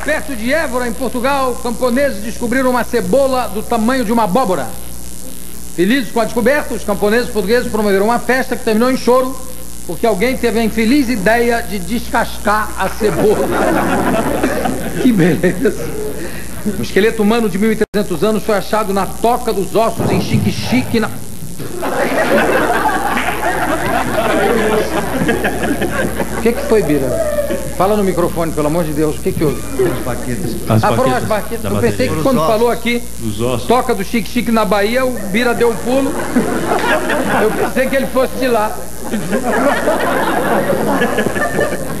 perto de Évora, em Portugal, camponeses descobriram uma cebola do tamanho de uma abóbora. Felizes com a descoberta, os camponeses portugueses promoveram uma festa que terminou em choro, porque alguém teve a infeliz ideia de descascar a cebola. Que beleza! Um esqueleto humano de 1.300 anos foi achado na Toca dos Ossos, em Xique-Xique, na... O que foi, Bira? Fala no microfone, pelo amor de Deus. O que houve? As baquetas. Foram as baquetas. Eu pensei que quando falou aqui, Toca do Xique-Xique na Bahia, o Bira deu um pulo. Eu pensei que ele fosse de lá.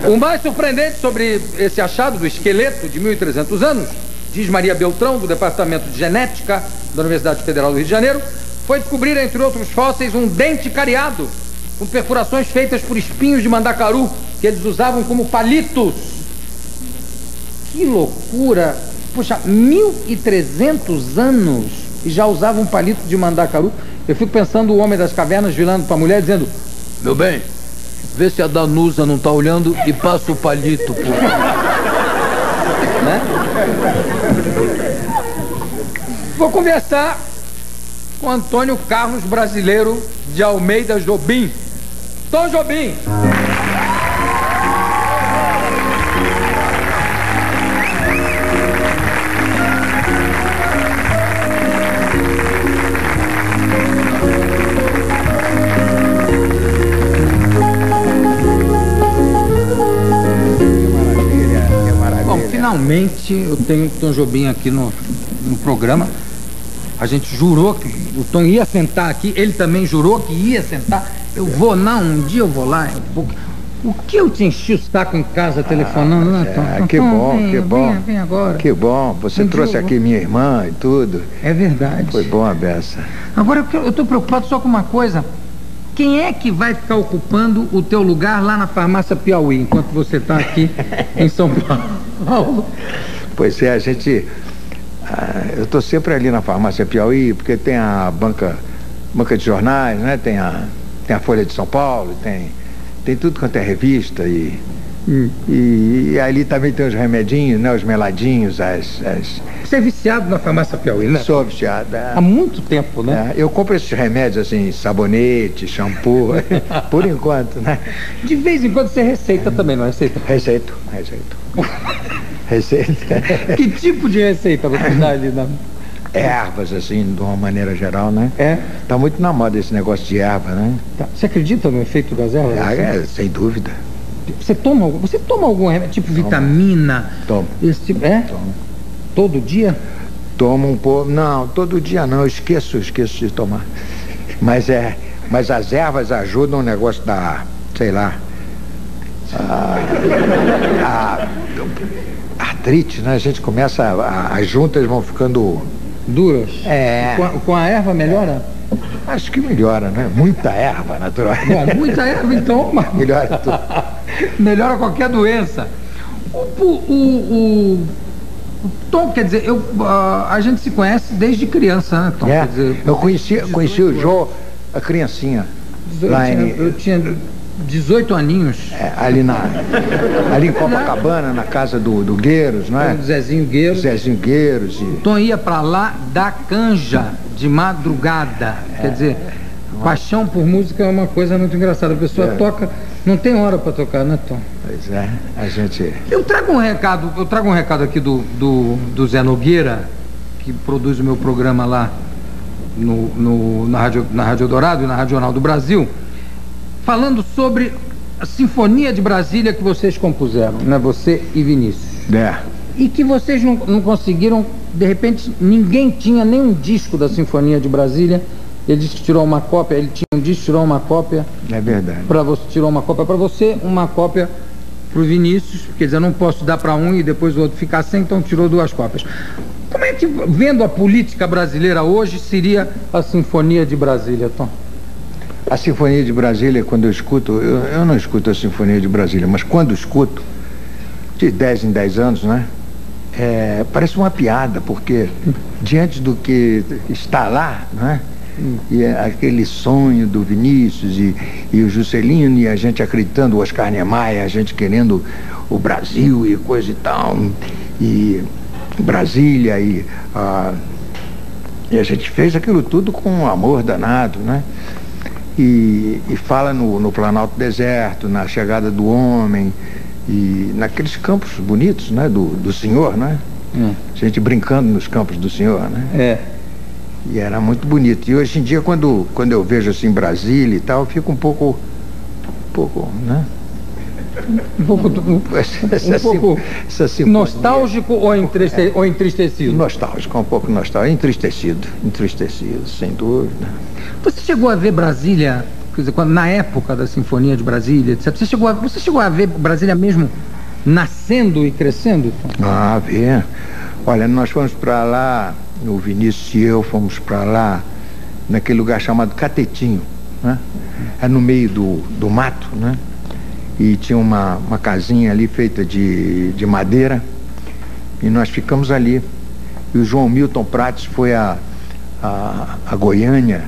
O mais surpreendente sobre esse achado do esqueleto de 1.300 anos, diz Maria Beltrão, do Departamento de Genética da Universidade Federal do Rio de Janeiro, foi descobrir, entre outros fósseis, um dente cariado, com perfurações feitas por espinhos de mandacaru, que eles usavam como palitos. Que loucura! Poxa, 1.300 anos e já usavam palito de mandacaru. Eu fico pensando o homem das cavernas virando para a mulher dizendo: meu bem, vê se a Danusa não tá olhando e passa o palito, pô. Né? Vou conversar com Antônio Carlos Brasileiro de Almeida Jobim. Tom Jobim. Finalmente eu tenho o Tom Jobim aqui no programa. A gente jurou que o Tom ia sentar aqui, ele também jurou que ia sentar. Eu vou, não, um dia eu vou lá. O que eu te enchi o saco em casa telefonando, né, Tom? Que bom, que bom. Vem agora. Que bom, você trouxe aqui minha irmã e tudo. É verdade. Foi bom a beça. Agora eu tô preocupado só com uma coisa. Quem é que vai ficar ocupando o teu lugar lá na farmácia Piauí, enquanto você está aqui em São Paulo? Pois é, eu estou sempre ali na farmácia Piauí, porque tem a banca de jornais, né? Tem a Folha de São Paulo, tem tudo quanto é revista e ali também tem os remedinhos, né? Os meladinhos, Você é viciado na farmácia Piauí, né? Sou viciado. Há muito tempo, né? Eu compro esses remédios assim, sabonete, shampoo, por enquanto, né? De vez em quando você receita também, não receita? Receito. Receita. Que tipo de receita você dá ali? Ervas, assim, de uma maneira geral, né? Tá muito na moda esse negócio de erva, né? Tá. Você acredita no efeito das ervas? Sem dúvida. Você toma algum remédio, tipo vitamina? Tomo. Esse tipo, Tomo. Todo dia? Tomo um pouco. Não, todo dia não, eu esqueço de tomar. Mas as ervas ajudam o negócio da, sei lá, a artrite, né? A gente começa, as juntas vão ficando duras. Com a erva melhora? Acho que melhora, né? Muita erva, naturalmente. Bom, muita erva, então. Melhora tudo. Melhora qualquer doença. O Tom, quer dizer, a gente se conhece desde criança, né, Tom? Quer dizer, eu conheci o Jô, a criancinha. Eu tinha 18 aninhos. Ali em Copacabana, na casa do Gueiros, não é? Do Zezinho Gueiros. O Tom ia pra lá da canja de madrugada. Quer dizer, paixão por música é uma coisa muito engraçada. A pessoa toca, não tem hora pra tocar, né, Tom? Pois é, a gente... Eu trago um recado aqui do Zé Nogueira, que produz o meu programa lá na Rádio Dourado e na Rádio Jornal do Brasil, falando sobre a Sinfonia de Brasília que vocês compuseram, né? Você e Vinícius. E que vocês não conseguiram, de repente, ninguém tinha nenhum disco da Sinfonia de Brasília. Ele disse que tirou uma cópia, ele tinha um disco, tirou uma cópia. É verdade. Tirou uma cópia para você, uma cópia para o Vinícius. Quer dizer, eu não posso dar para um e depois o outro ficar sem, então tirou 2 cópias. Como é que, vendo a política brasileira hoje, seria a Sinfonia de Brasília, Tom? A Sinfonia de Brasília, quando eu escuto, eu não escuto a Sinfonia de Brasília, mas quando escuto, de 10 em 10 anos, né? Parece uma piada, porque diante do que está lá, né? E aquele sonho do Vinícius e o Juscelino, e a gente acreditando, o Oscar Niemeyer, a gente querendo o Brasil e coisa e tal. e Brasília, e a gente fez aquilo tudo com um amor danado, né? E fala no Planalto Deserto, na chegada do homem, e naqueles campos bonitos, né? Do Senhor, né? A gente brincando nos campos do Senhor, né? E era muito bonito. E hoje em dia, quando eu vejo assim Brasília e tal, eu fico um pouco, né? Um pouco nostálgico ou entristecido? Nostálgico, um pouco nostálgico, entristecido, sem dúvida. Você chegou a ver Brasília, quer dizer, na época da Sinfonia de Brasília, etc., você chegou a ver Brasília mesmo nascendo e crescendo? Ver. Olha, nós fomos para lá, o Vinícius e eu fomos para lá, naquele lugar chamado Catetinho, né? É no meio do mato, né? E tinha uma casinha ali feita de madeira, e nós ficamos ali. E o João Milton Prates foi a Goiânia,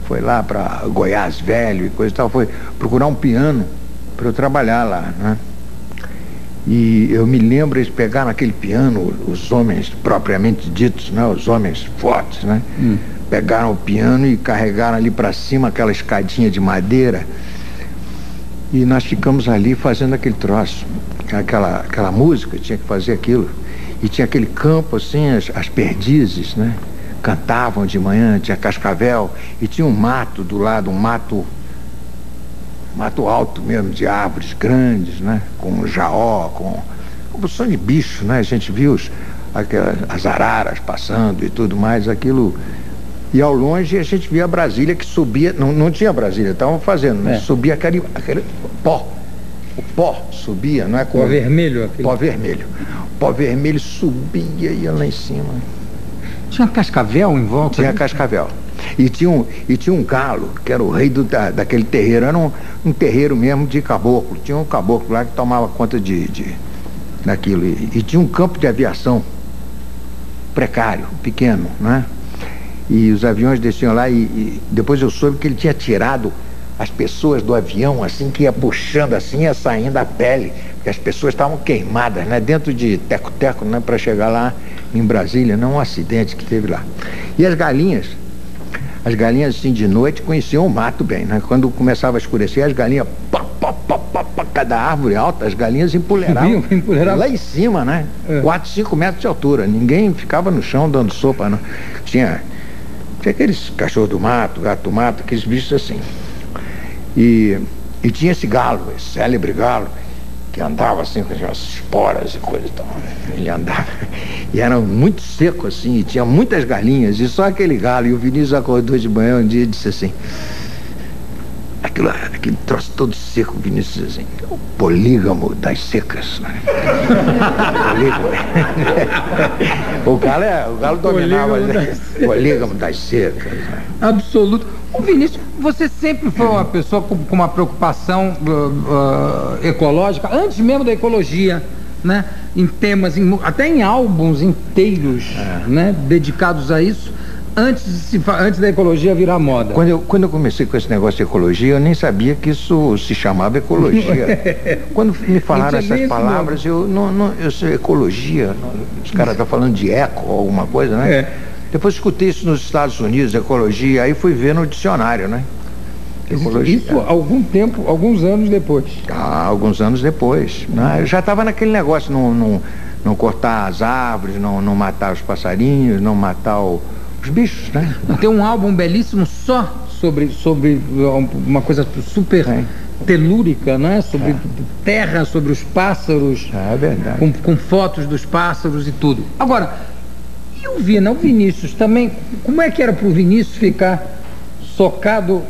foi lá para Goiás Velho e coisa e tal, foi procurar um piano para eu trabalhar lá, né? E eu me lembro, eles pegaram aquele piano, os homens propriamente ditos, né? Os homens fortes, né? Pegaram o piano e carregaram ali para cima aquela escadinha de madeira. E nós ficamos ali fazendo aquele troço, aquela música, tinha que fazer aquilo. E tinha aquele campo assim, as perdizes, né? Cantavam de manhã, tinha cascavel, e tinha um mato do lado, um mato alto mesmo, de árvores grandes, né? Com jaó, com som de bicho, né? A gente viu as araras passando e tudo mais, aquilo. E ao longe a gente via Brasília que subia, não tinha Brasília, estavam fazendo, né? Subia aquele pó. O pó subia, não é? Pó vermelho. Pó vermelho. O pó vermelho subia e ia lá em cima. Tinha cascavel em volta? Tinha cascavel. E tinha um galo, que era o rei daquele terreiro. Era um terreiro mesmo de caboclo. Tinha um caboclo lá que tomava conta daquilo. E tinha um campo de aviação precário, pequeno, né? E os aviões desciam lá e depois eu soube que ele tinha tirado as pessoas do avião, assim, que ia puxando assim, ia saindo a pele, porque as pessoas estavam queimadas, né? Dentro de teco-teco, né? Para chegar lá em Brasília, não um acidente que teve lá. E as galinhas assim de noite conheciam o mato bem, né? Quando começava a escurecer, as galinhas, cada árvore alta, as galinhas empoleiravam lá em cima, né? 4, 5 metros de altura, ninguém ficava no chão dando sopa, não. Tinha aqueles cachorros do mato, gato do mato, aqueles bichos assim. E tinha esse galo, esse célebre galo, que andava assim com as esporas e coisa e tal. Ele andava. E era muito seco assim, e tinha muitas galinhas, e só aquele galo. E o Vinícius acordou de manhã um dia e disse assim, aquele troço todo seco, o Vinícius disse assim, o polígamo das secas, né? O galo dominava o polígamo das secas, né? Absoluto. O Vinícius, você sempre foi uma pessoa com uma preocupação ecológica, antes mesmo da ecologia, né? Em temas, até em álbuns inteiros, né? Dedicados a isso, antes da ecologia virar moda. Quando eu comecei com esse negócio de ecologia, eu nem sabia que isso se chamava ecologia. Quando me falaram essas palavras, eu sei ecologia, os caras estão falando de eco ou alguma coisa, né? Depois escutei isso nos Estados Unidos, ecologia, aí fui ver no dicionário, né? Ecologia. Isso alguns anos depois. Alguns anos depois, né? Eu já estava naquele negócio, não cortar as árvores, não matar os passarinhos, não matar os bichos, né? Tem um álbum belíssimo só sobre uma coisa super telúrica, né? Sobre terra, sobre os pássaros. É verdade. Com fotos dos pássaros e tudo. Agora, e o Vinícius também, como é que era para o Vinícius ficar socado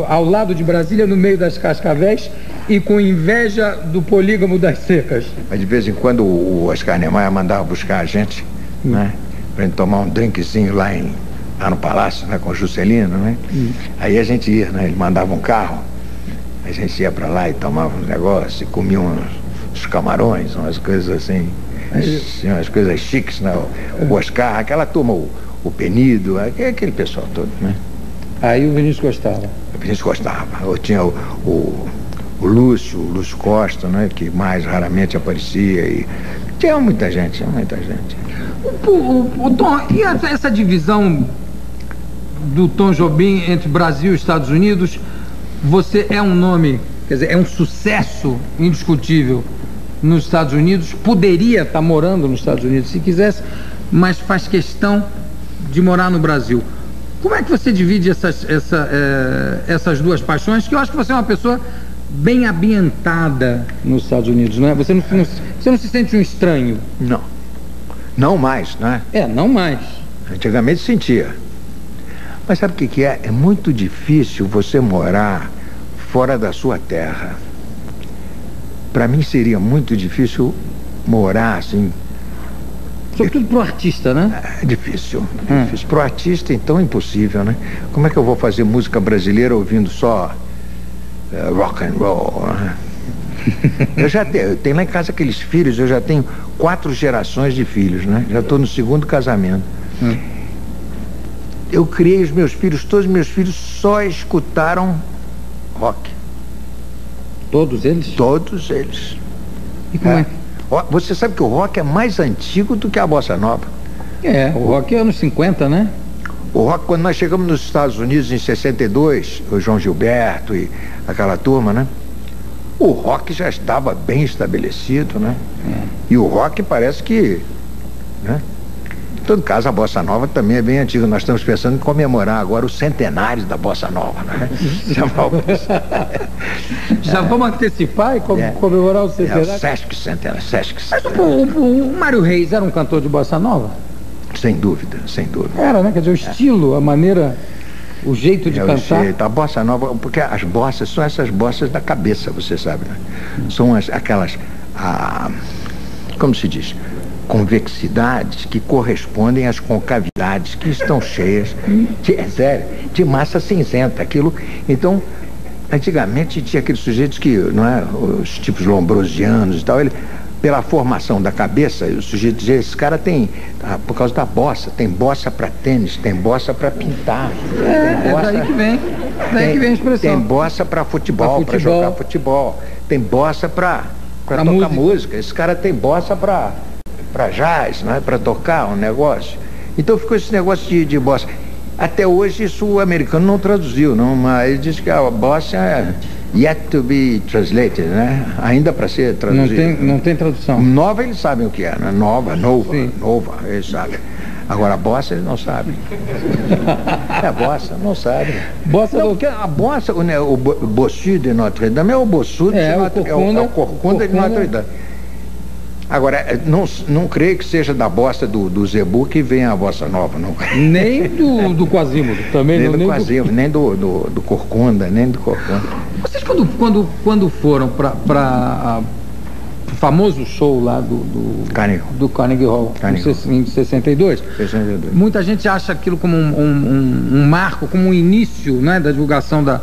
ao lado de Brasília, no meio das cascavéis e com inveja do polígamo das secas? Mas de vez em quando o Oscar Niemeyer mandava buscar a gente, né? Pra gente tomar um drinkzinho lá no Palácio, né? Com o Juscelino, né? Aí a gente ia, né? Ele mandava um carro, a gente ia pra lá e tomava um negócio, e comia uns camarões, umas coisas assim, umas coisas chiques, né? O Oscar, aquela turma, o Penido, aquele pessoal todo, né? Aí o Vinícius gostava. O Vinícius gostava. Eu tinha o Lúcio Costa, né? Que mais raramente aparecia, e Tinha muita gente, tinha muita gente. O Tom, e essa divisão do Tom Jobim entre Brasil e Estados Unidos, você é um nome, quer dizer, é um sucesso indiscutível nos Estados Unidos, poderia estar morando nos Estados Unidos se quisesse, mas faz questão de morar no Brasil. Como é que você divide essas duas paixões? Que eu acho que você é uma pessoa bem ambientada nos Estados Unidos, não é? Você não se sente um estranho? Não. Não mais, né? Não mais. Antigamente sentia. Mas sabe o que é? É muito difícil você morar fora da sua terra. Para mim seria muito difícil morar assim. Sobretudo para o artista, né? É difícil. Difícil. Para o artista, então, impossível, né? Como é que eu vou fazer música brasileira ouvindo só rock and roll? Né? Eu tenho lá em casa aqueles filhos, eu já tenho 4 gerações de filhos, né? Já estou no 2º casamento. Eu criei os meus filhos, todos os meus filhos só escutaram rock. Todos eles? Todos eles. E como é? Você sabe que o rock é mais antigo do que a bossa nova. O rock é anos 50, né? O rock, quando nós chegamos nos Estados Unidos em 62, o João Gilberto e aquela turma, né? O rock já estava bem estabelecido, né? E o rock parece que, né? Em todo caso, a bossa nova também é bem antiga. Nós estamos pensando em comemorar agora o centenário da bossa nova, né? Já vamos antecipar e comemorar o centenário? O Sesc Centenário. Mas o Mário Reis era um cantor de bossa nova? Sem dúvida, sem dúvida. Era, né? Quer dizer, o estilo, a maneira, o jeito de cantar. A bossa nova, porque as bossas são essas bossas da cabeça, você sabe, né? São aquelas, como se diz, convexidades que correspondem às concavidades que estão cheias de massa cinzenta, aquilo. Então, antigamente tinha aqueles sujeitos que, não é, os tipos lombrosianos e tal, pela formação da cabeça, o sujeito dizia, esse cara tem, por causa da bossa, tem bossa para tênis, tem bossa para pintar. Daí que vem a expressão. Tem bossa para futebol, para jogar futebol. Tem bossa para tocar música. Esse cara tem bossa para jazz, né? Para tocar um negócio. Então ficou esse negócio de bossa. Até hoje isso o americano não traduziu, não, mas ele diz que a bossa é yet to be translated, né? Ainda para ser traduzido. Não tem tradução. Nova eles sabem o que é, né? Nova, eles sabem. Agora a bossa eles não sabem. A bossa não sabe. Porque a bossa, né, o bossu de Notre Dame é o bossu o corcunda de Notre Dame. Agora, não creio que seja da bossa do Zebu que venha a bossa nova, não. Nem do Quasimodo, também nem não. Do Quasimodo, nem do Corcunda, nem do Corcunda. Vocês quando foram para o famoso show lá do Carnegie Hall, em 62, muita gente acha aquilo como um marco, como um início, né, da divulgação da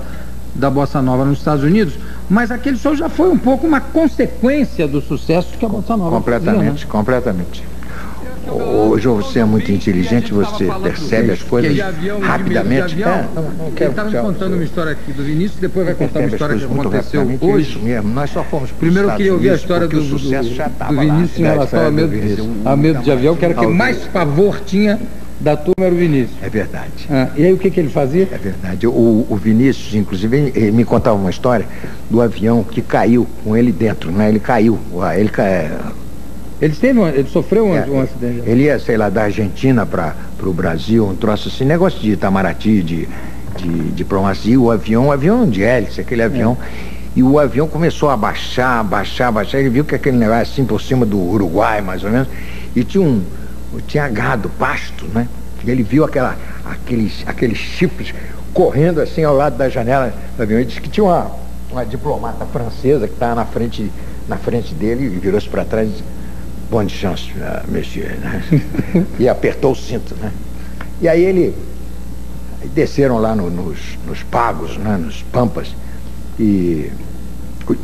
bossa nova nos Estados Unidos, mas aquele show já foi um pouco uma consequência do sucesso que a bossa nova completamente, fazia, né? Completamente. Hoje você é muito inteligente, você percebe as coisas rapidamente. Ele estava me contando uma história aqui do Vinícius, depois vai contar uma história que aconteceu hoje. Isso mesmo, nós só fomos Primeiro eu queria ouvir a história do Vinícius em relação a medo de avião, que era o que mais pavor tinha da turma, era o Vinícius. É verdade. E aí o que ele fazia? É verdade. O Vinícius, inclusive, ele me contava uma história do avião que caiu com ele dentro, né? Ele caiu. Ele sofreu um acidente. Ele ia, sei lá, da Argentina para o Brasil, um troço assim, negócio de Itamaraty, de diplomacia, o avião de hélice, aquele avião. E o avião começou a baixar, ele viu que aquele negócio assim por cima do Uruguai, mais ou menos, e tinha gado, pasto, né? E ele viu aqueles chifres correndo assim ao lado da janela do avião. Ele disse que tinha uma diplomata francesa que estava na frente dele e virou-se para trás e disse, bonne chance, monsieur, né? E apertou o cinto, né? E aí desceram lá nos pagos, né? Nos pampas, e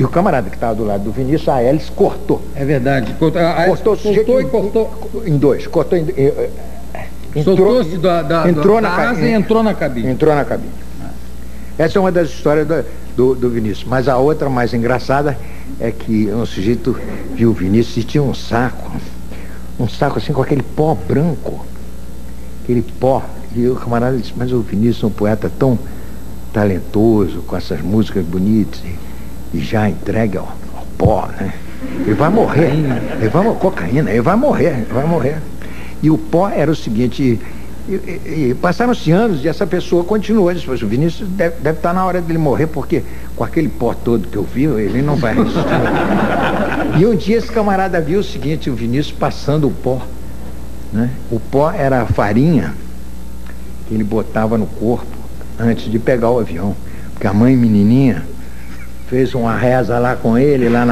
o camarada que estava do lado do Vinícius, a hélice cortou. É verdade. Cortou em dois. Soltou-se da asa e entrou na cabine. Entrou na cabine. Essa é uma das histórias do Vinícius. Mas a outra mais engraçada é que um sujeito viu o Vinícius e tinha um saco assim com aquele pó branco, aquele pó, e o camarada disse, mas o Vinícius é um poeta tão talentoso, com essas músicas bonitas, e já entregue ao pó, né? Ele vai morrer, cocaína, ele vai morrer. E o pó era o seguinte, e passaram-se anos e essa pessoa continuou, disse, o Vinícius deve estar na hora dele morrer, porque com aquele pó todo que eu vi, ele não vai resistir. E um dia esse camarada viu o seguinte, o Vinícius passando o pó, né? O pó era a farinha que ele botava no corpo antes de pegar o avião, porque a mãe menininha fez uma reza lá com ele, lá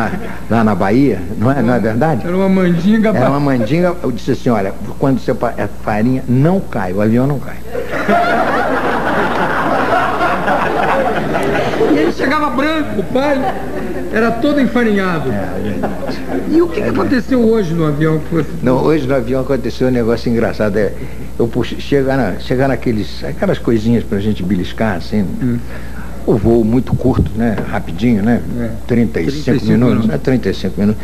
na Bahia, não é verdade? Era uma mandinga. Era uma mandinga, eu disse assim, olha, quando você a farinha não cai, o avião não cai. E ele chegava branco, o pai era todo enfarinhado. E o que aconteceu hoje no avião? Não, hoje no avião aconteceu um negócio engraçado. Eu chegar aquelas coisinhas pra gente beliscar, assim. O voo muito curto, né? Rapidinho, né? 35 minutos, né? 35 minutos.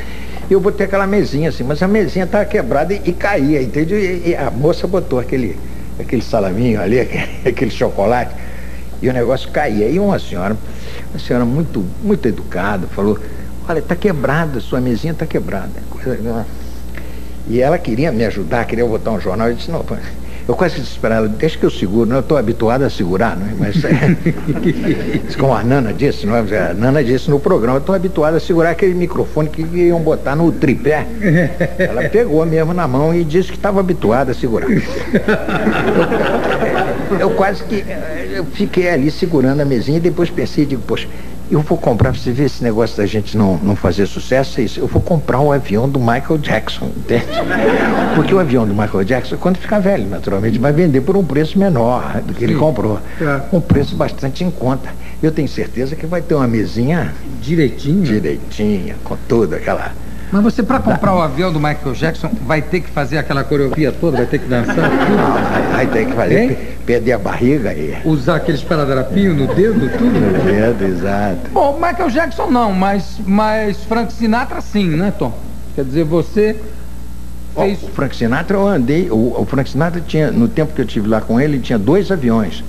E eu botei aquela mesinha assim, mas a mesinha estava quebrada e caía, entende? E a moça botou aquele salaminho ali, aquele chocolate, e o negócio caía. E uma senhora muito, muito educada, falou, olha, está quebrada, sua mesinha está quebrada. E ela queria me ajudar, queria botar um jornal, eu disse, não, eu quase disse para ela, deixa que eu seguro, né? Eu estou habituado a segurar, não é? Mas como a Nana disse, não é? A Nana disse no programa, eu estou habituado a segurar aquele microfone que iam botar no tripé. Ela pegou mesmo na mão e disse que estava habituada a segurar. Eu quase que eu fiquei ali segurando a mesinha e depois pensei, digo, poxa, eu vou comprar, pra você ver esse negócio da gente não fazer sucesso, é isso. Eu vou comprar um avião do Michael Jackson, entende? Porque o avião do Michael Jackson, quando ficar velho, naturalmente, vai vender por um preço menor do que ele comprou. Um preço bastante em conta. Eu tenho certeza que vai ter uma mesinha direitinha, com toda aquela... Mas você, para comprar o avião do Michael Jackson, vai ter que fazer aquela coreografia toda, vai ter que dançar tudo? Não, vai ter que fazer, perder a barriga aí. Usar aquele esparadrapinho no dedo, tudo? No dedo, exato. Bom, Michael Jackson não, mas Frank Sinatra sim, né, Tom? Quer dizer, você fez... O Frank Sinatra eu andei, o Frank Sinatra tinha, no tempo que eu estive lá com ele, tinha 2 aviões.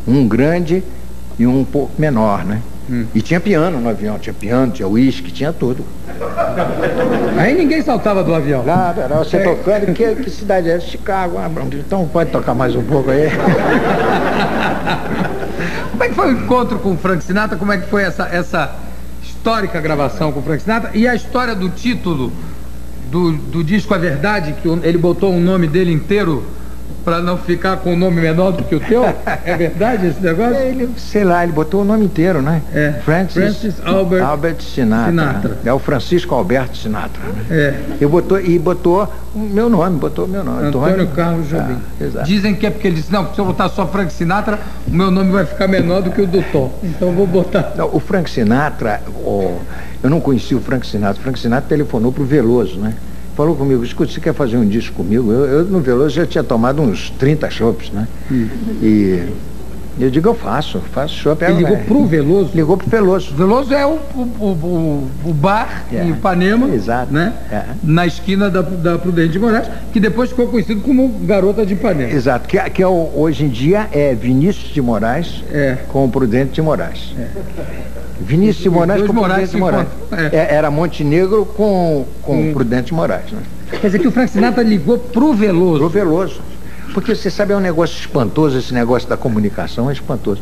Um grande e um pouco menor, né? E tinha piano no avião, tinha uísque, tinha tudo. Aí ninguém saltava do avião. Nada, era você tocando, que cidade é essa? Chicago, então pode tocar mais um pouco aí. Como é que foi o encontro com o Frank Sinatra? Como é que foi essa histórica gravação com o Frank Sinatra? E a história do título do disco A Verdade, que ele botou o nome dele inteiro para não ficar com o nome menor do que o teu? É verdade esse negócio? Ele, sei lá, ele botou o nome inteiro, né? Francis Albert Sinatra. É o Francisco Alberto Sinatra, né? Botou o meu nome, Antônio Carlos Jobim. Dizem que é porque ele disse, não, se eu botar só Frank Sinatra, o meu nome vai ficar menor do que o do Tom. Então eu vou botar... Não, o Frank Sinatra, eu não conheci o Frank Sinatra. O Frank Sinatra telefonou pro Veloso, né? Falou comigo, escuta, você quer fazer um disco comigo? Eu no Veloso já tinha tomado uns 30 chopps, né? E eu digo, eu faço chopp. Ele ligou pro Veloso? Ligou pro Veloso. Veloso é o bar em Ipanema, exato, né? Na esquina da Prudente de Moraes, que depois ficou conhecido como Garota de Ipanema. Exato, que hoje em dia é Vinícius de Moraes com o Prudente de Moraes. Vinícius de Moraes com Prudente de Moraes. Era Montenegro com Prudente de Moraes, né? Quer dizer que o Frank Sinatra ligou pro Veloso. Pro Veloso. Porque você sabe, é um negócio espantoso, esse negócio da comunicação é espantoso.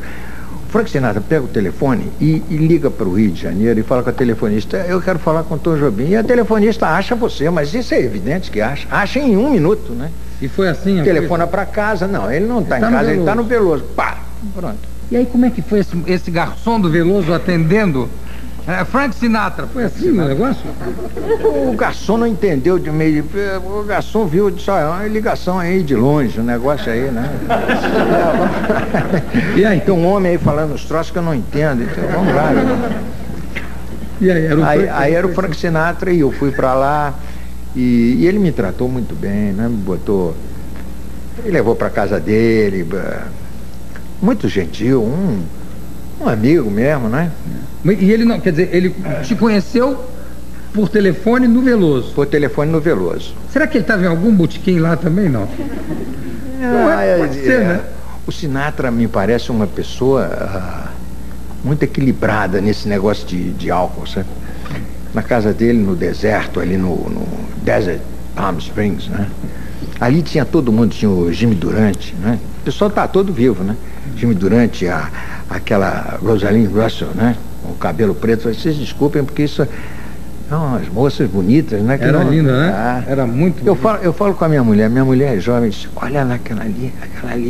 O Frank Sinatra pega o telefone e liga para o Rio de Janeiro e fala com a telefonista, eu quero falar com o Tom Jobim. E a telefonista acha você, mas isso é evidente que acha. Acha em 1 minuto, né? E foi assim? Telefona para casa, não, ele não está em casa, ele está no Veloso. Pá, pronto. E aí como é que foi esse garçom do Veloso atendendo? Frank Sinatra, foi assim o negócio? O garçom não entendeu de meio. O garçom viu, disse, olha, uma ligação aí de longe, o negócio aí, né? E aí? Tem um homem aí falando os troços que eu não entendo, então vamos lá. Né? E aí era o Frank Sinatra e eu fui pra lá e ele me tratou muito bem, né? Me botou. Ele levou pra casa dele, muito gentil, Um amigo mesmo, né? E ele não, quer dizer, ele te conheceu por telefone no Veloso? Por telefone no Veloso. Será que ele estava em algum botequim lá também, não? Pode ser, né? O Sinatra me parece uma pessoa muito equilibrada nesse negócio de álcool, sabe? Na casa dele, no deserto, ali no Desert Palm Springs, né? Ali tinha todo mundo, tinha o Jimmy Durante, né? O pessoal tá todo vivo, né? Jimmy Durante, aquela Rosalind Russell, né? Com o cabelo preto. Vocês desculpem, porque isso são as moças bonitas, né? Era linda, né? Era muito bonita. Eu falo com a minha mulher é jovem, diz, olha lá aquela ali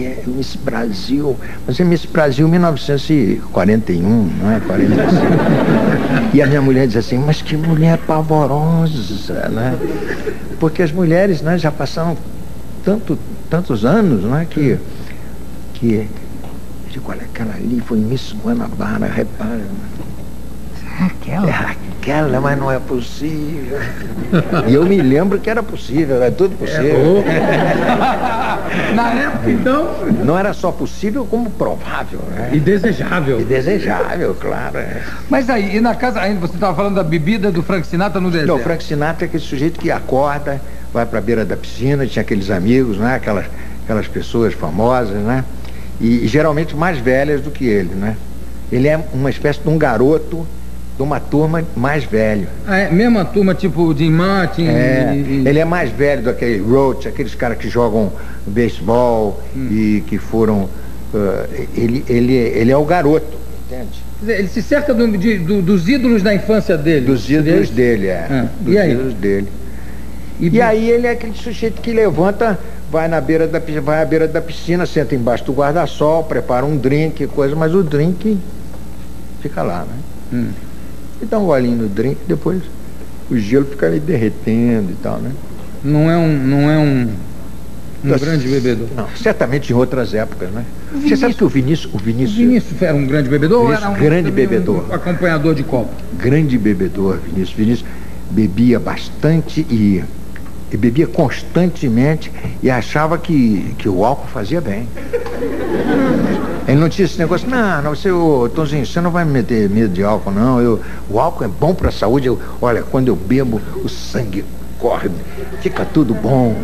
é Miss Brasil. Mas é Miss Brasil 1941, não é? 45. E a minha mulher diz assim, mas que mulher pavorosa, né? Porque as mulheres, né, já passaram tantos anos, né, que eu digo, olha, aquela ali foi Miss Guanabara, repara. É Raquel, mas não é possível. E eu me lembro que era possível, era tudo possível. Na época, então... Não era só possível, como provável, né? E desejável. E desejável, claro. Mas aí, e na casa, ainda você estava falando da bebida do Frank Sinatra no deserto? Não, o Frank Sinatra é aquele sujeito que acorda, vai para a beira da piscina, tinha aqueles amigos, né? Aquelas pessoas famosas, né? E geralmente mais velhas do que ele, né? Ele é uma espécie de um garoto de uma turma mais velho. Ah, é? Mesma turma, tipo Dean Martin? Ele é mais velho do que Roach, aqueles caras que jogam beisebol e que foram... ele é o garoto, entende? Quer dizer, ele se cerca dos ídolos da infância dele. Dos ídolos dele, Dos ídolos dele. E aí ele é aquele sujeito que levanta, vai à beira da piscina, senta embaixo do guarda-sol, prepara um drink, coisa, mas o drink fica lá, né? E dá um golinho no drink, depois o gelo fica ali derretendo e tal, né? Não é um grande bebedor? Não, certamente em outras épocas, né? Você sabe que o Vinícius era um grande bebedor ou era grande bebedor? Um acompanhador de copo? Grande bebedor, Vinícius. Vinícius bebia bastante e bebia constantemente e achava que o álcool fazia bem. Ele não tinha esse negócio, não, Tonzinho, você não vai me meter medo de álcool, não. O álcool é bom para a saúde. Olha, quando eu bebo, o sangue corre, fica tudo bom,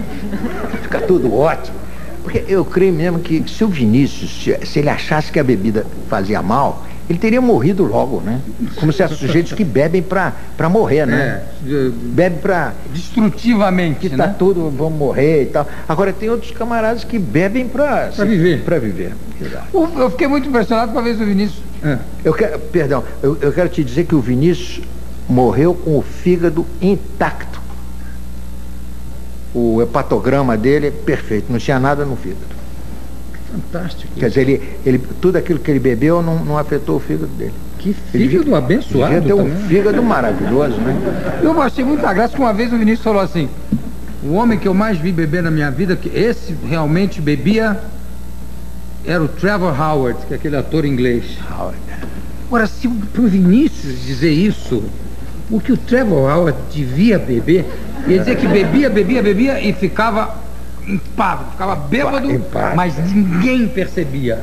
fica tudo ótimo. Porque eu creio mesmo que se o Vinícius, se ele achasse que a bebida fazia mal, ele teria morrido logo, né? Como certos sujeitos que bebem para morrer, né? Bebe para... destrutivamente, que tá né? tudo, vão morrer e tal. Agora, tem outros camaradas que bebem para viver. Para viver. Exato. Eu fiquei muito impressionado com a vez do Vinícius. Eu quero te dizer que o Vinícius morreu com o fígado intacto. O hepatograma dele é perfeito, não tinha nada no fígado. Fantástico. Quer dizer, tudo aquilo que ele bebeu não afetou o fígado dele. Que fígado abençoado. Devia ter também. um fígado maravilhoso, né? Eu achei muita graça que uma vez o Vinícius falou assim, o homem que eu mais vi beber na minha vida, que esse realmente bebia, era o Trevor Howard, que é aquele ator inglês. Agora, se pro Vinícius dizer isso, o que o Trevor Howard devia beber, ia dizer que bebia e ficava impávido, ficava bêbado, mas ninguém percebia.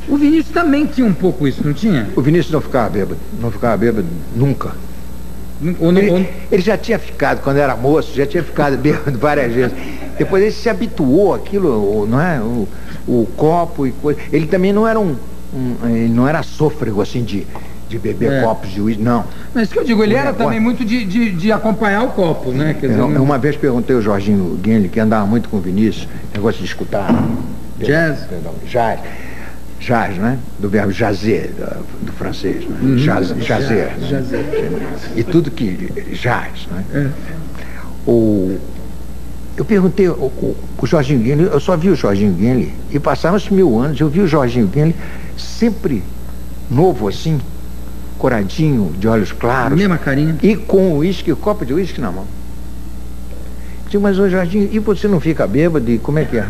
O Vinícius também tinha um pouco isso, não tinha? O Vinícius não ficava bêbado nunca. Ele já tinha ficado, quando era moço, já tinha ficado bêbado várias vezes. Depois ele se habituou àquilo, não é? O copo e coisa. Ele também não era ele não era sôfrego assim de beber copos de uísque, não. Mas isso que eu digo, ele era também muito de acompanhar o copo, né? Quer dizer, uma vez perguntei ao Jorginho Guinle, que andava muito com o Vinícius, negócio de escutar jazz, né? Do verbo jazer, do francês, né? Jazer. E tudo que jazz, né? Eu perguntei o Jorginho Guinle, eu só vi o Jorginho Guinle, e passaram-se 1000 anos, eu vi o Jorginho Guinle sempre novo assim, coradinho, de olhos claros. Mesma carinha. E com uísque, copo de uísque na mão. Digo, mas ô Jorginho, e você não fica bêbado? E como é que é?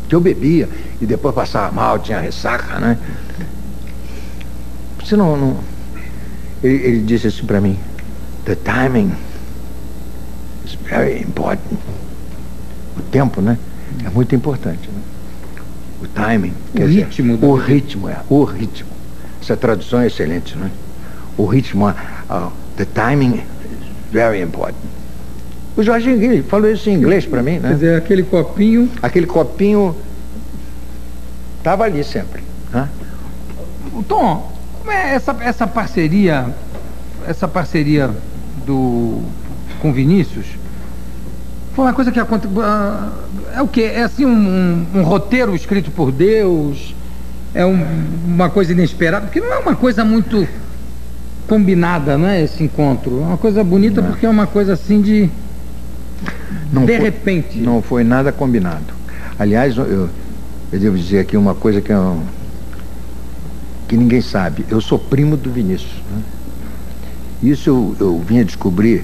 Que eu bebia e depois passava mal, tinha ressaca, né? Você não... Ele disse assim para mim, the timing is very important. O tempo, né? É muito importante, né? O timing. O ritmo. O ritmo. Essa tradução é excelente, né? O ritmo, the timing is very important. O Jorginho Guilherme falou isso em inglês para mim, né? Quer dizer, aquele copinho... Aquele copinho estava ali sempre, né? Tom, como é essa parceria com Vinícius? Foi uma coisa que aconteceu... É o quê? É assim um roteiro escrito por Deus? É uma coisa inesperada? Porque não é uma coisa muito combinada, não é, esse encontro? É uma coisa bonita porque é uma coisa assim de repente. Não foi nada combinado. Aliás, eu devo dizer aqui uma coisa que ninguém sabe. Eu sou primo do Vinícius, né? Isso eu vim a descobrir,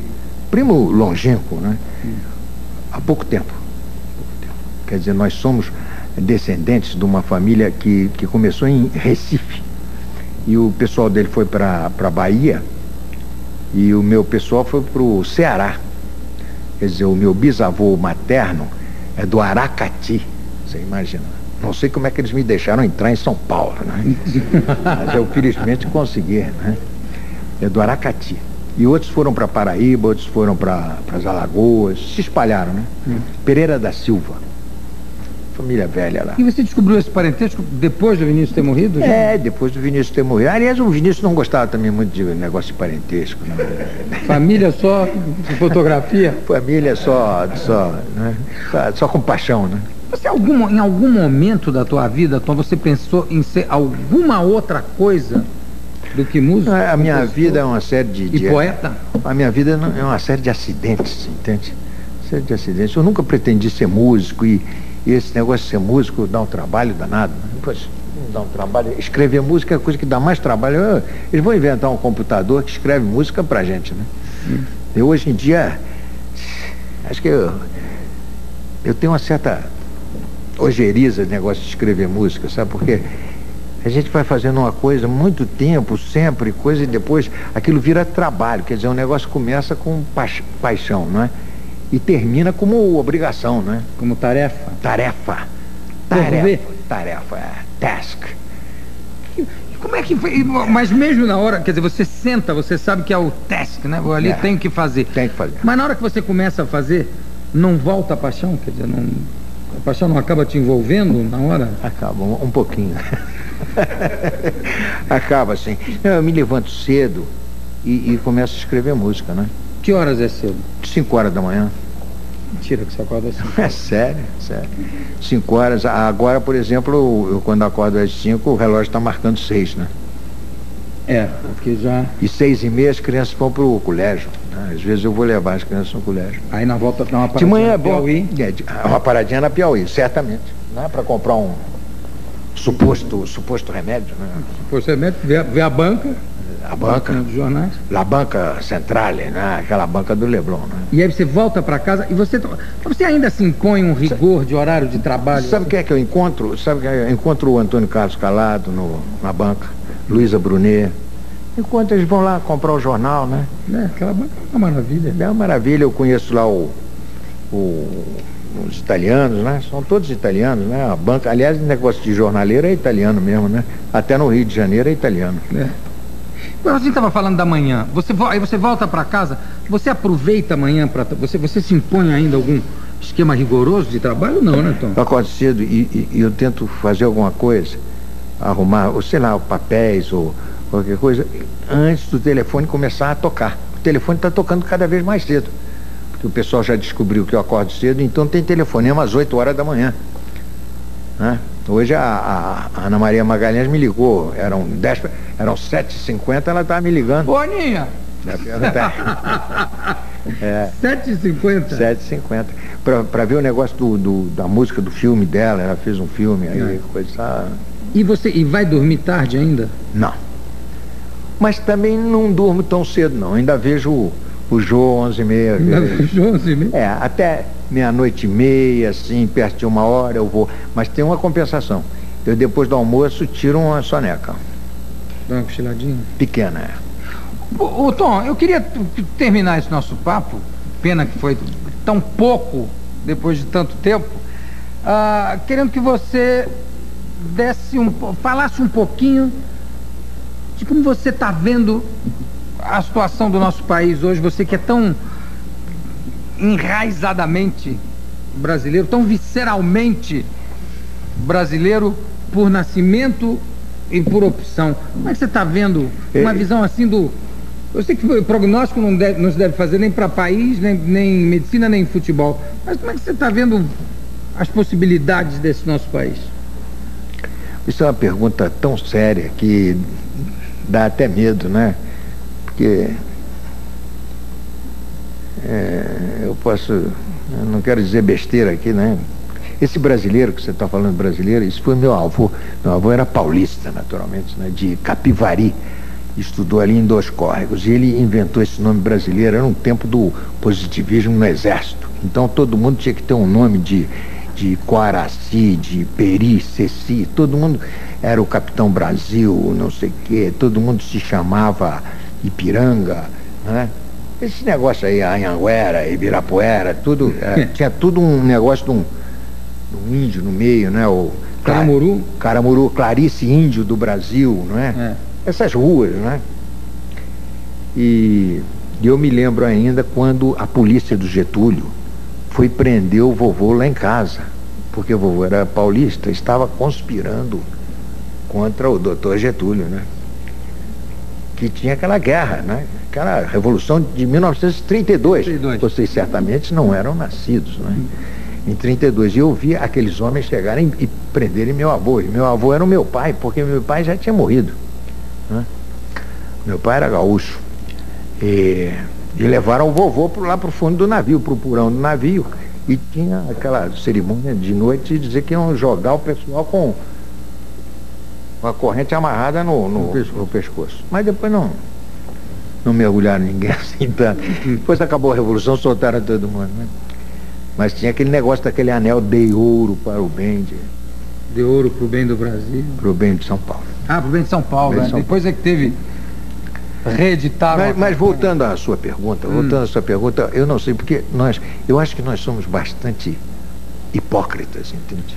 primo longínquo, né? Há pouco tempo. Quer dizer, nós somos descendentes de uma família que começou em Recife. E o pessoal dele foi para Bahia e o meu pessoal foi para o Ceará. Quer dizer, o meu bisavô materno é do Aracati, você imagina. Não sei como é que eles me deixaram entrar em São Paulo, né? Mas eu felizmente consegui, né? É do Aracati. E outros foram para Paraíba, outros foram para as Alagoas, se espalharam, né? Pereira da Silva, família velha lá. E você descobriu esse parentesco depois do Vinícius ter morrido? Já? É, depois do Vinícius ter morrido. Aliás, o Vinícius não gostava também muito de negócio de parentesco, né? Família só de fotografia? Família só, né? Só com paixão, né? Você em algum momento da tua vida, Tom, você pensou em ser alguma outra coisa do que músico? A minha vida é uma série de poeta? A minha vida é uma série de acidentes, entende? Série de acidentes. Eu nunca pretendi ser músico e esse negócio de ser músico dá um trabalho danado. Pois, dá um trabalho. Escrever música é a coisa que dá mais trabalho. Eles vão inventar um computador que escreve música pra gente, né? Eu hoje em dia acho que eu tenho uma certa ojeriza de negócio de escrever música, sabe? Porque a gente vai fazendo uma coisa muito tempo, sempre, coisa, e depois aquilo vira trabalho. Quer dizer, o negócio começa com paixão, não é? E termina como obrigação, né? Como tarefa? Tarefa, task. Como é que foi? Mas mesmo na hora, quer dizer, você senta, você sabe que é o task, né? Eu ali tenho que fazer. Tem que fazer. Mas na hora que você começa a fazer, não volta a paixão? Quer dizer, a paixão não acaba te envolvendo na hora? Acaba, um pouquinho. Acaba, assim. Eu me levanto cedo e começo a escrever música, né? Que horas é cedo? 5 horas da manhã. Mentira que você acorda assim. É sério. 5 horas. Agora, por exemplo, eu quando acordo às 5, o relógio está marcando 6, né? É, porque já... E 6h30 as crianças vão pro colégio, né? Às vezes eu vou levar as crianças no colégio. Aí na volta dá uma de paradinha manhã na Piauí. Uma paradinha na Piauí, certamente. Né? Para comprar um suposto remédio, né? Suposto remédio, vê a banca. A banca dos jornais. La Banca Centrale, né? Aquela banca do Leblon, né? E aí você volta para casa e você ainda se impõe um rigor de horário de trabalho? Sabe o que é que eu encontro? Eu encontro o Antônio Carlos Calado na banca, Luísa Brunet. Enquanto eles vão lá comprar o jornal, né? Aquela banca é uma maravilha. É uma maravilha. Eu conheço lá os italianos, né? São todos italianos, né? A banca, aliás, o negócio de jornaleiro é italiano mesmo, né? Até no Rio de Janeiro é italiano. A gente estava falando da manhã, aí você volta para casa, você aproveita a manhã para... Você se impõe ainda algum esquema rigoroso de trabalho? Não, né, Tom? Eu acordo cedo e eu tento fazer alguma coisa, arrumar, ou sei lá, papéis ou qualquer coisa, antes do telefone começar a tocar. O telefone está tocando cada vez mais cedo, porque o pessoal já descobriu que eu acordo cedo, então tem telefonema às 8 horas da manhã, né? Hoje a Ana Maria Magalhães me ligou, eram 7h50, ela estava me ligando. Ô, Aninha! 7h50? 7h50. Para ver o negócio da música do filme dela, ela fez um filme aí, coisa... E vai dormir tarde ainda? Não. Mas também não durmo tão cedo, não. Ainda vejo o Jô 11h30. Ainda vejo 11h30? Até meia-noite e meia, assim, perto de 1 hora eu vou. Mas tem uma compensação. Eu depois do almoço tiro uma soneca. Dá uma cochiladinha? Pequena, Ô, Tom, eu queria terminar esse nosso papo, pena que foi tão pouco depois de tanto tempo, querendo que você falasse um pouquinho de como você está vendo a situação do nosso país hoje, você que é tão enraizadamente brasileiro, tão visceralmente brasileiro por nascimento e por opção. Como é que você está vendo uma visão assim do... Eu sei que o prognóstico não se deve fazer nem para país, nem medicina, nem futebol. Mas como é que você está vendo as possibilidades desse nosso país? Isso é uma pergunta tão séria que dá até medo, né? Porque eu não quero dizer besteira aqui, né? Esse brasileiro que você está falando, brasileiro, isso foi meu avô. Meu avô era paulista, naturalmente, né? De Capivari. Estudou ali em Dois Córregos. E ele inventou esse nome brasileiro. Era um tempo do positivismo no exército. Então todo mundo tinha que ter um nome de Coaraci, de Peri, Ceci. Todo mundo era o Capitão Brasil, não sei o quê. Todo mundo se chamava Ipiranga, né? Esse negócio aí, Anhanguera, Ibirapuera, tudo, tinha tudo um negócio de um índio no meio, né? O Caramuru, Clarice Índio do Brasil, não é? Essas ruas, né? E eu me lembro ainda quando a polícia do Getúlio foi prender o vovô lá em casa, porque o vovô era paulista, estava conspirando contra o doutor Getúlio, né? Que tinha aquela guerra, né? Aquela revolução de 1932. Vocês certamente não eram nascidos, né? Em 32. E eu vi aqueles homens chegarem e prenderem meu avô. E meu avô era o meu pai, porque meu pai já tinha morrido, né? Meu pai era gaúcho. E levaram o vovô lá para o fundo do navio, para o porão do navio. E tinha aquela cerimônia de noite de dizer que iam jogar o pessoal com a corrente amarrada no pescoço. Mas depois não mergulharam ninguém assim tanto. Depois acabou a revolução, soltaram todo mundo, né? Mas tinha aquele negócio daquele anel de ouro para o bem de ouro para o bem do Brasil. Para o bem de São Paulo. Ah, para o bem de São Paulo, né? Depois é que teve reeditaram. Mas voltando à sua pergunta, eu não sei, porque eu acho que nós somos bastante hipócritas, entende?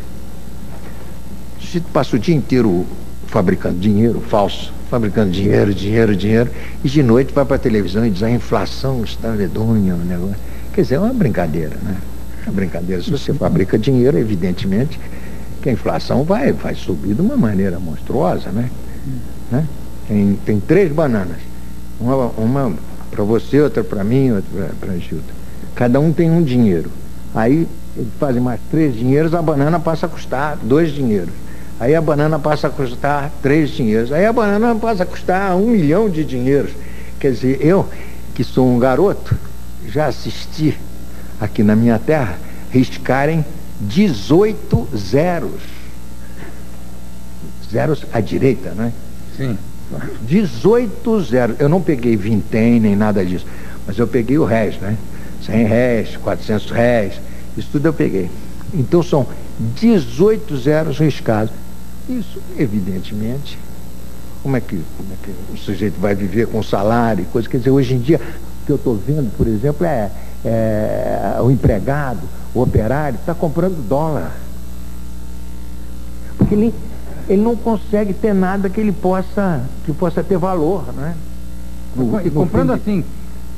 A gente passa o dia inteiro fabricando dinheiro falso, fabricando dinheiro, e de noite vai para a televisão e diz a inflação está medonha, o negócio. Quer dizer, é uma brincadeira, né? É uma brincadeira. Se você fabrica dinheiro, evidentemente que a inflação vai subir de uma maneira monstruosa, né? Tem 3 bananas. Uma para você, outra para mim, outra para a Gilda. Cada um tem um dinheiro. Aí eles fazem mais 3 dinheiros, a banana passa a custar 2 dinheiros. Aí a banana passa a custar 3 dinheiros. Aí a banana passa a custar 1 milhão de dinheiros. Quer dizer, eu, que sou um garoto, já assisti aqui na minha terra riscarem 18 zeros. Zeros à direita, né? Sim. 18 zeros. Eu não peguei vintém nem nada disso, mas eu peguei o réis, né? 100 réis, 400 réis, isso tudo eu peguei. Então são 18 zeros riscados. Isso, evidentemente, como é que o sujeito vai viver com salário e coisa? Quer dizer, hoje em dia, o que eu estou vendo, por exemplo, é o empregado, o operário, está comprando dólar. Porque ele não consegue ter nada que possa ter valor, né? E comprando assim,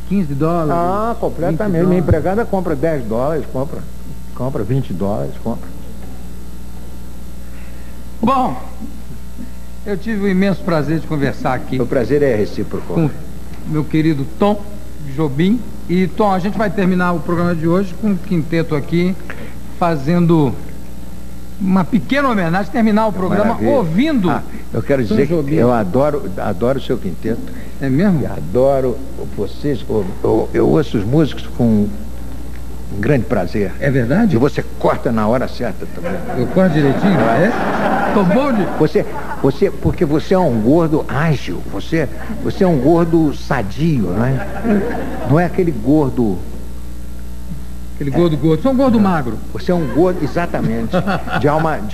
15 dólares? Ah, completamente. Minha empregada compra 10 dólares, compra 20 dólares, compra. Bom, eu tive o imenso prazer de conversar aqui. O prazer é recíproco. Com meu querido Tom Jobim. E, Tom, a gente vai terminar o programa de hoje com o quinteto aqui, fazendo uma pequena homenagem, terminar o programa ouvindo. Eu quero dizer que eu adoro o seu quinteto. É mesmo? E adoro vocês. Eu ouço os músicos com um grande prazer. É verdade? E você corta na hora certa também. Eu corto direitinho? É? Tô bom de... Porque você é um gordo ágil, você é um gordo sadio, né? Não é aquele gordo... Aquele gordo. Sou um gordo magro. Você é um gordo, exatamente, de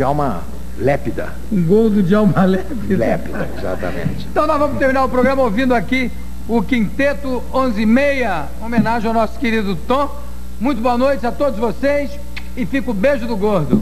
alma lépida. Um gordo de alma lépida. Lépida, exatamente. Então nós vamos terminar o programa ouvindo aqui o Quinteto 11:30, homenagem ao nosso querido Tom. Muito boa noite a todos vocês e fica o beijo do gordo.